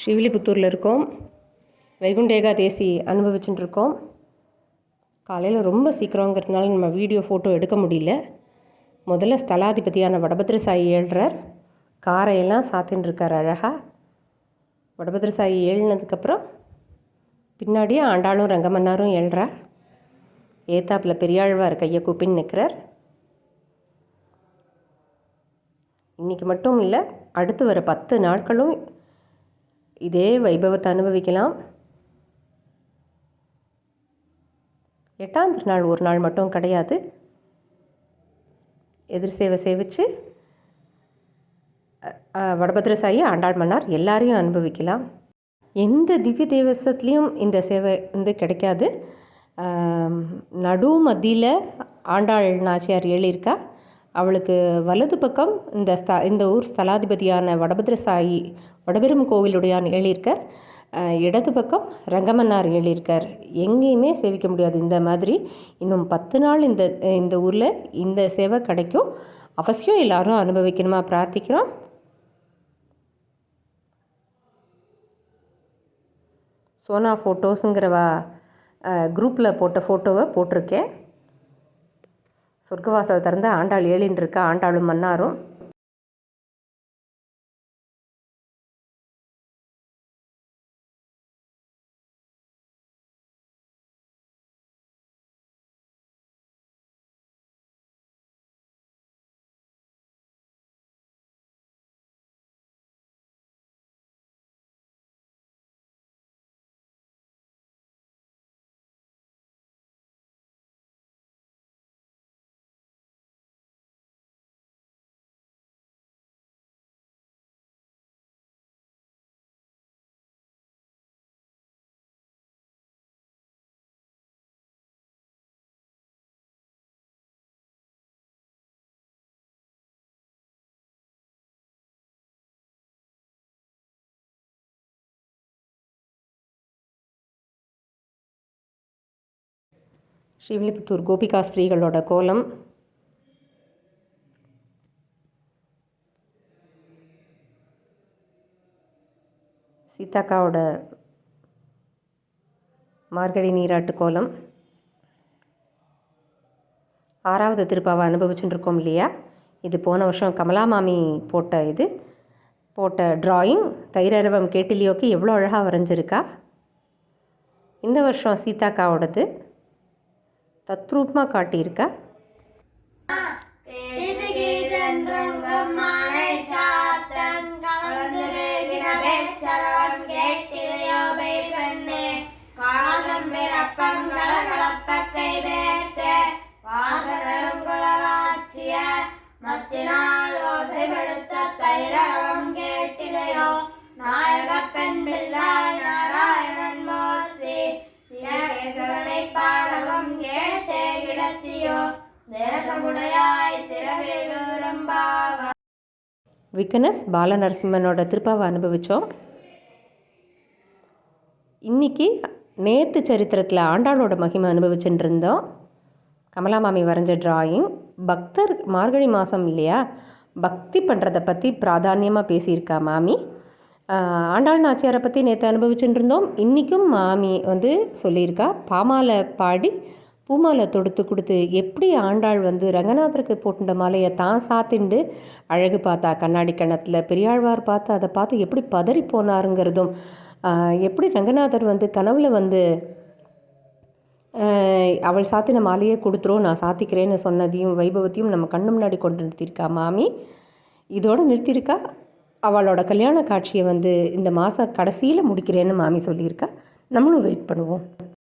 ஸ்ரீவில்லிபுத்தூரில் இருக்கோம். வைகுண்ட ஏகாதேசி அனுபவிச்சுட்டு இருக்கோம். காலையில் ரொம்ப சீக்கிரங்கிறதுனால நம்ம வீடியோ ஃபோட்டோ எடுக்க முடியல. முதல்ல ஸ்தலாதிபதியான வடபத்ர சாயி ஏழ்றார். காரையெல்லாம் சாத்தின்னு இருக்கார் அழகாக. வடபத்ர சாயி ஏழினதுக்கப்புறம் பின்னாடியே ஆண்டாளும் ரங்கமன்னாரும் ஏழ்றா. ஏத்தாப்பில் பெரியாழ்வார் கையை கூப்பின்னு நிற்கிறார். இன்றைக்கி மட்டும் இல்லை, அடுத்து வர 10 நாட்களும் இதே வைபவத்தை அனுபவிக்கலாம். 8ஆம் திருநாள் ஒரு நாள் மட்டும் கிடையாது. எதிர் சேவை சேவித்து வடபத்ர சாயி ஆண்டாள் மன்னார் எல்லாரையும் அனுபவிக்கலாம். எந்த திவ்ய தேவசத்துலேயும் இந்த சேவை கிடைக்காது. நடு மத்தியில் ஆண்டாள் நாச்சியார் ஏழியிருக்கா. அவளுக்கு வலது பக்கம் இந்த ஊர் ஸ்தலாதிபதியான வடபத்ர சாயி வடபெரும் கோவிலுடையான் ஏழியிருக்கார். இடது பக்கம் ரங்கமன்னார் ஏழியிருக்கார். எங்கேயுமே சேவிக்க முடியாது இந்த மாதிரி. இன்னும் 10 நாள் இந்த ஊரில் இந்த சேவை கிடைக்கும். அவசியம் எல்லாரும் அனுபவிக்கணுமா பிரார்த்திக்கிறோம். சோனா ஃபோட்டோஸுங்கிறவா குரூப்பில் போட்ட ஃபோட்டோவை போட்டிருக்கேன். சொர்க்கவாசல் திறந்த ஆண்டாள் ஏழின்னு இருக்கா, ஆண்டாளும் மன்னாரும். ஸ்ரீவில்லிபுத்தூர் கோபிகா ஸ்திரீகளோட கோலம். சீதாக்காவோட மார்கழி நீராட்டு கோலம். 6வது திருப்பாவை அனுபவிச்சுட்டு இருக்கோம் இல்லையா. இது போன வருஷம் கமலா மாமி போட்ட ட்ராயிங். தைரரவம் கேட்டிலியோக்கு எவ்வளோ அழகாக வரைஞ்சிருக்கா. இந்த வருஷம் சீதாக்காவோடது தத்ரூபமாக காட்டியிருக்கா. விகனஸ் பாலநரசிம்மனோட திருப்பாவை அனுபவித்தோம். இன்றைக்கி நேற்று சரித்திரத்தில் ஆண்டாளோட மகிமை அனுபவிச்சுட்டு இருந்தோம். கமலாமாமி வரைஞ்ச ட்ராயிங். பக்தர் மார்கழி மாதம் இல்லையா, பக்தி பண்ணுறதை பற்றி பிராதானியமாக பேசியிருக்கா மாமி. ஆண்டாள் நாச்சியாரை பற்றி நேற்று அனுபவிச்சுட்டு இருந்தோம். இன்றைக்கும் மாமி சொல்லியிருக்கா. பாமாலை பாடி பூமாலை தொடுத்து கொடுத்து எப்படி ஆண்டாள் ரங்கநாதருக்கு போட்டுட்ட மாலையை தான் சாத்திண்டு அழகு பார்த்தா கண்ணாடி கணத்தில். பெரியாழ்வார் பார்த்து அதை பார்த்து எப்படி பதறி போனாருங்கிறதும், எப்படி ரங்கநாதர் கனவுல அவள் சாத்தின மாலையே கொடுத்துரும், நான் சாத்திக்கிறேன்னு சொன்னதையும் வைபவத்தையும் நம்ம கண்ணு முன்னாடி கொண்டு நிறுத்தியிருக்கா மாமி. இதோடு நிறுத்தியிருக்கா. அவளோட கல்யாண காட்சியை இந்த மாத கடைசியில் முடிக்கிறேன்னு மாமி சொல்லியிருக்கா. நம்மளும் வெயிட் பண்ணுவோம்.